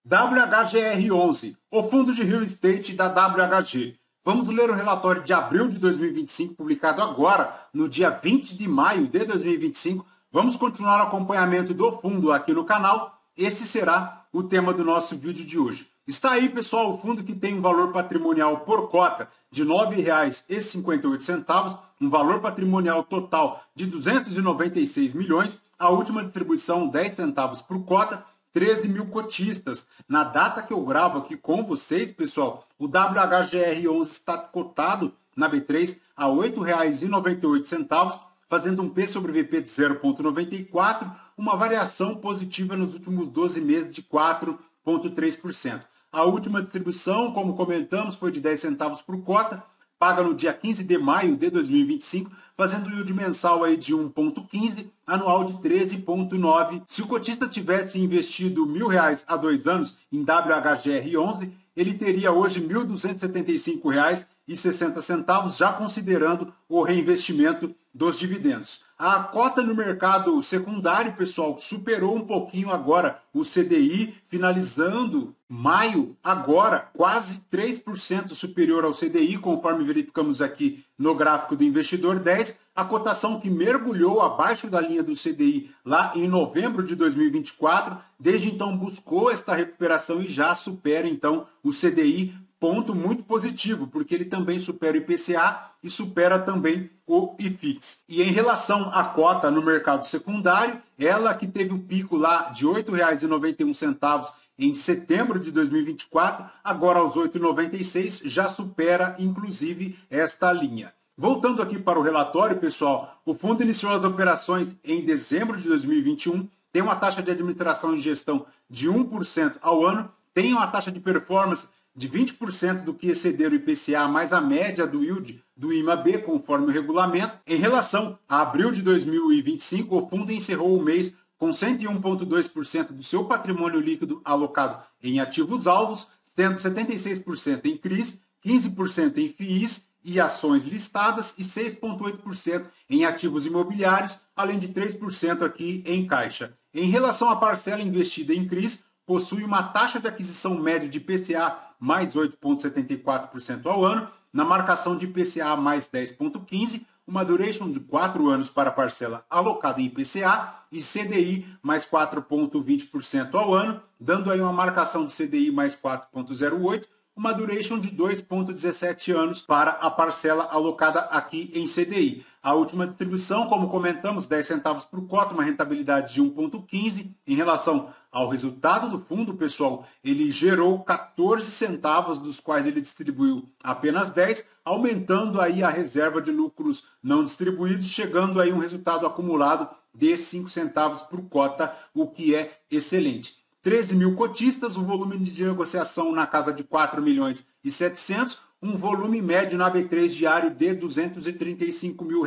WHGR11, o fundo de real estate da WHG. Vamos ler o relatório de abril de 2025, publicado agora, no dia 20 de maio de 2025. Vamos continuar o acompanhamento do fundo aqui no canal. Esse será o tema do nosso vídeo de hoje. Está aí, pessoal, o fundo que tem um valor patrimonial por cota de R$ 9,58, um valor patrimonial total de 296 milhões, a última distribuição 10 centavos por cota, 13 mil cotistas. Na data que eu gravo aqui com vocês, pessoal, o WHGR11 está cotado na B3 a R$ 8,98, fazendo um P sobre VP de 0,94, uma variação positiva nos últimos 12 meses de 4,3%. A última distribuição, como comentamos, foi de 10 centavos por cota, paga no dia 15 de maio de 2025, fazendo um yield mensal aí de 1,15, anual de 13,9. Se o cotista tivesse investido R$ 1.000 há 2 anos em WHGR11, ele teria hoje R$ 1.275,60, já considerando o reinvestimento dos dividendos. A cota no mercado secundário, pessoal, superou um pouquinho agora o CDI, finalizando maio agora quase 3% superior ao CDI, conforme verificamos aqui no gráfico do Investidor 10. A cotação que mergulhou abaixo da linha do CDI lá em novembro de 2024, desde então buscou esta recuperação e já supera então o CDI. Ponto muito positivo, porque ele também supera o IPCA e supera também o IFIX. E em relação à cota no mercado secundário, ela que teve o pico lá de R$ 8,91 em setembro de 2024, agora aos R$ 8,96, já supera inclusive esta linha. Voltando aqui para o relatório, pessoal, o fundo iniciou as operações em dezembro de 2021, tem uma taxa de administração e gestão de 1% ao ano, tem uma taxa de performance de 20% do que exceder o IPCA mais a média do yield do IMAB, conforme o regulamento. Em relação a abril de 2025, o fundo encerrou o mês com 101,2% do seu patrimônio líquido alocado em ativos alvos, sendo 76% em CRIs, 15% em FIIs e ações listadas e 6,8% em ativos imobiliários, além de 3% aqui em caixa. Em relação à parcela investida em CRIs, possui uma taxa de aquisição média de IPCA mais 8,74% ao ano, na marcação de IPCA mais 10,15%, uma duration de 4 anos para a parcela alocada em IPCA e CDI mais 4,20% ao ano, dando aí uma marcação de CDI mais 4,08%, uma duration de 2,17 anos para a parcela alocada aqui em CDI. A última distribuição, como comentamos, 10 centavos por cota, uma rentabilidade de 1,15. Em relação ao resultado do fundo, pessoal, ele gerou 14 centavos, dos quais ele distribuiu apenas 10, aumentando aí a reserva de lucros não distribuídos, chegando aí um resultado acumulado de 5 centavos por cota, o que é excelente. 13 mil cotistas, um volume de negociação na casa de 4 milhões e 700, um volume médio na B3 diário de R$ 235 mil.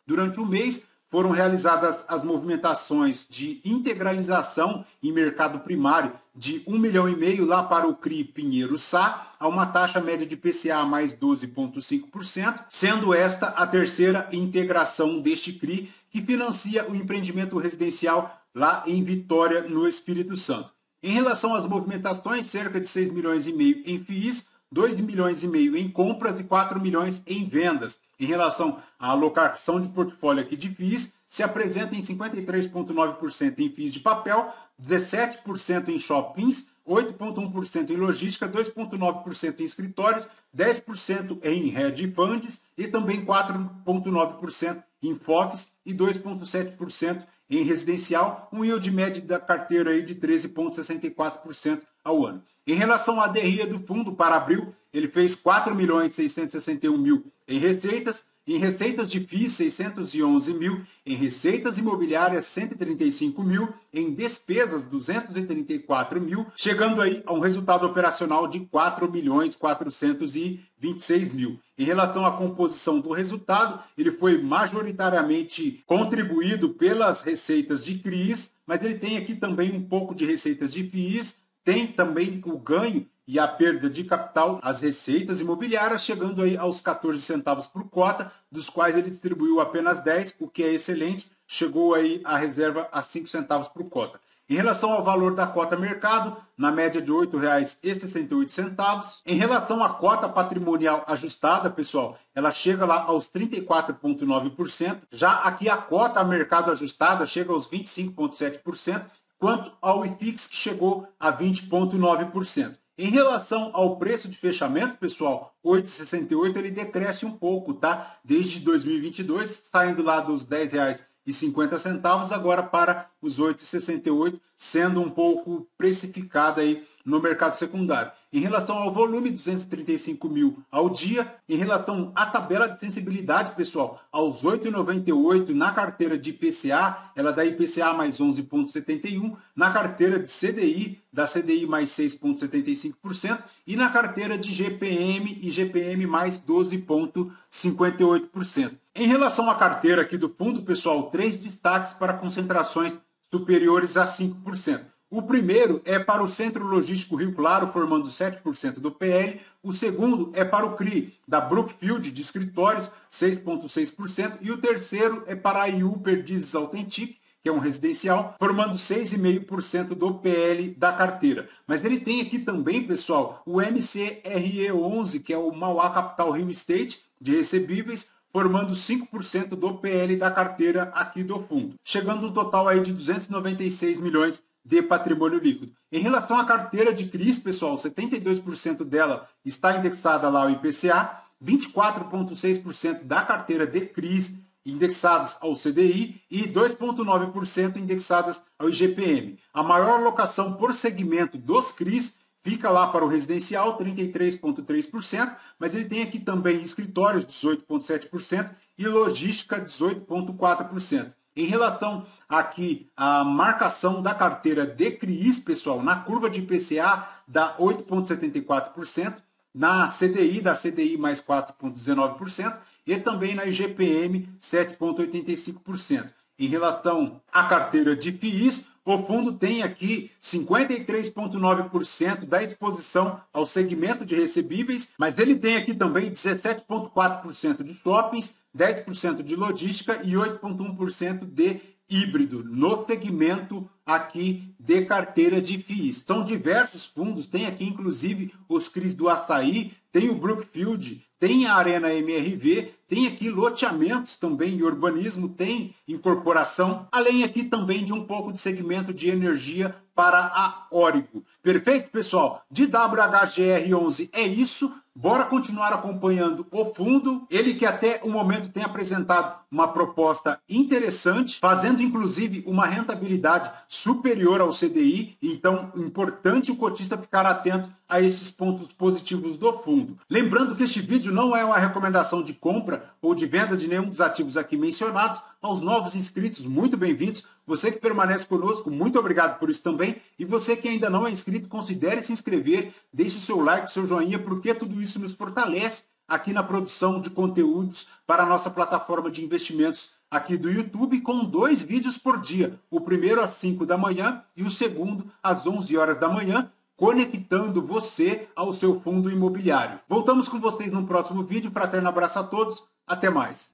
Durante o mês, foram realizadas as movimentações de integralização em mercado primário de 1,5 milhão lá para o CRI Pinheiro Sá, a uma taxa média de PCA mais 12,5%, sendo esta a terceira integração deste CRI, que financia o empreendimento residencial lá em Vitória, no Espírito Santo. Em relação às movimentações, cerca de 6,5 milhões em FIIs, 2,5 milhões em compras e 4 milhões em vendas. Em relação à alocação de portfólio aqui de FIIs, se apresenta em 53,9% em FIIs de papel, 17% em shoppings, 8,1% em logística, 2,9% em escritórios, 10% em hedge funds e também 4,9% em FOFs e 2,7% em residencial, um yield médio da carteira aí de 13,64% ao ano. Em relação à DRE do fundo para abril, ele fez 4.661.000 em receitas de FIIs 611 mil, em receitas imobiliárias 135 mil, em despesas 234 mil, chegando aí a um resultado operacional de 4.426.000. Em relação à composição do resultado, ele foi majoritariamente contribuído pelas receitas de CRIs, mas ele tem aqui também um pouco de receitas de FIIs, tem também o ganho e a perda de capital, as receitas imobiliárias, chegando aí aos 14 centavos por cota, dos quais ele distribuiu apenas 10, o que é excelente, chegou aí a reserva a 5 centavos por cota. Em relação ao valor da cota mercado, na média de R$ 8,68. Em relação à cota patrimonial ajustada, pessoal, ela chega lá aos 34,9%. Já aqui a cota a mercado ajustada chega aos 25,7%, quanto ao IFIX, que chegou a 20,9%. Em relação ao preço de fechamento, pessoal, 8,68 ele decresce um pouco, tá? Desde 2022, saindo lá dos R$ 10,50 agora para os 8,68, sendo um pouco precificada aí no mercado secundário. Em relação ao volume, 235 mil ao dia. Em relação à tabela de sensibilidade, pessoal, aos 8,98 na carteira de IPCA, ela dá IPCA mais 11,71, na carteira de CDI, da CDI mais 6,75%, e na carteira de GPM e GPM mais 12,58%. Em relação à carteira aqui do fundo, pessoal, 3 destaques para concentrações superiores a 5%. O primeiro é para o Centro Logístico Rio Claro, formando 7% do PL. O segundo é para o CRI, da Brookfield, de escritórios, 6,6%. E o terceiro é para a IU Perdizes Authentic, que é um residencial, formando 6,5% do PL da carteira. Mas ele tem aqui também, pessoal, o MCRE11, que é o Mauá Capital Real Estate, de recebíveis, formando 5% do PL da carteira aqui do fundo, chegando um total aí de 296 milhões de patrimônio líquido. Em relação à carteira de CRIs, pessoal, 72% dela está indexada lá ao IPCA, 24,6% da carteira de CRIs indexadas ao CDI e 2,9% indexadas ao IGPM. A maior alocação por segmento dos CRIs fica lá para o residencial, 33,3%, mas ele tem aqui também escritórios, 18,7%, e logística, 18,4%. Em relação aqui à marcação da carteira de CRIs, pessoal, na curva de IPCA dá 8,74%, na CDI dá CDI mais 4,19% e também na IGPM 7,85%. Em relação à carteira de FIIs, o fundo tem aqui 53,9% da exposição ao segmento de recebíveis, mas ele tem aqui também 17,4% de shoppings, 10% de logística e 8,1% de híbrido no segmento aqui de carteira de FIIs. São diversos fundos, tem aqui inclusive os CRIs do Açaí, tem o Brookfield, tem a Arena MRV, tem aqui loteamentos também e urbanismo, tem incorporação, além aqui também de um pouco de segmento de energia para a Origo. Perfeito, pessoal? De WHGR11 é isso. Bora continuar acompanhando o fundo. Ele que até o momento tem apresentado uma proposta interessante, fazendo inclusive uma rentabilidade superior ao CDI. Então, importante o cotista ficar atento a esses pontos positivos do fundo. Lembrando que este vídeo não é uma recomendação de compra ou de venda de nenhum dos ativos aqui mencionados. Aos novos inscritos, muito bem-vindos. Você que permanece conosco, muito obrigado por isso também. E você que ainda não é inscrito, considere se inscrever, deixe o seu like, seu joinha, porque tudo isso nos fortalece aqui na produção de conteúdos para a nossa plataforma de investimentos aqui do YouTube, com 2 vídeos por dia. O primeiro às 5 da manhã e o segundo às 11 horas da manhã, conectando você ao seu fundo imobiliário. Voltamos com vocês no próximo vídeo. Fraterno abraço a todos. Até mais.